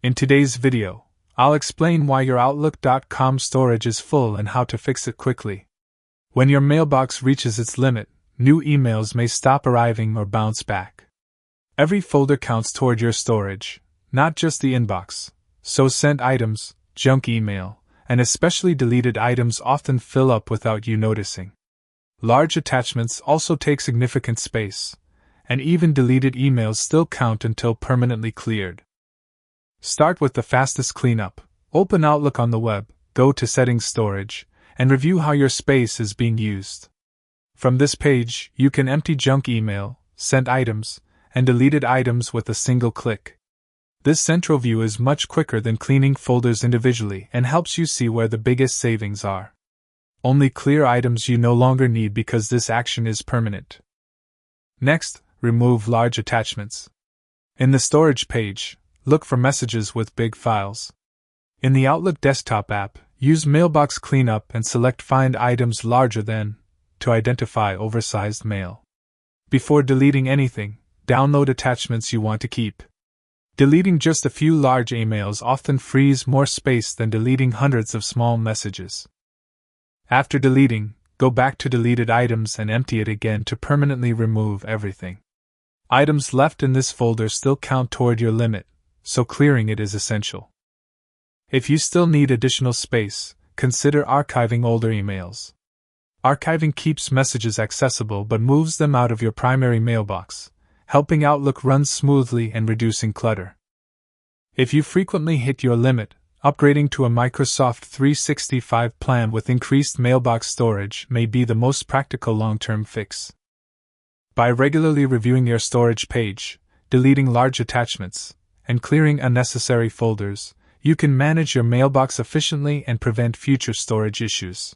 In today's video, I'll explain why your Outlook.com storage is full and how to fix it quickly. When your mailbox reaches its limit, new emails may stop arriving or bounce back. Every folder counts toward your storage, not just the inbox, so sent items, junk email, and especially deleted items often fill up without you noticing. Large attachments also take significant space, and even deleted emails still count until permanently cleared. Start with the fastest cleanup. Open Outlook on the web, go to Settings Storage, and review how your space is being used. From this page, you can empty junk email, sent items, and deleted items with a single click. This central view is much quicker than cleaning folders individually and helps you see where the biggest savings are. Only clear items you no longer need because this action is permanent. Next, remove large attachments. In the Storage page, look for messages with big files. In the Outlook desktop app, use Mailbox Cleanup and select Find Items Larger Than to identify oversized mail. Before deleting anything, download attachments you want to keep. Deleting just a few large emails often frees more space than deleting hundreds of small messages. After deleting, go back to deleted items and empty it again to permanently remove everything. Items left in this folder still count toward your limit, so clearing it is essential. If you still need additional space, consider archiving older emails. Archiving keeps messages accessible but moves them out of your primary mailbox, helping Outlook run smoothly and reducing clutter. If you frequently hit your limit, upgrading to a Microsoft 365 plan with increased mailbox storage may be the most practical long-term fix. By regularly reviewing your storage page, deleting large attachments, and clearing unnecessary folders, you can manage your mailbox efficiently and prevent future storage issues.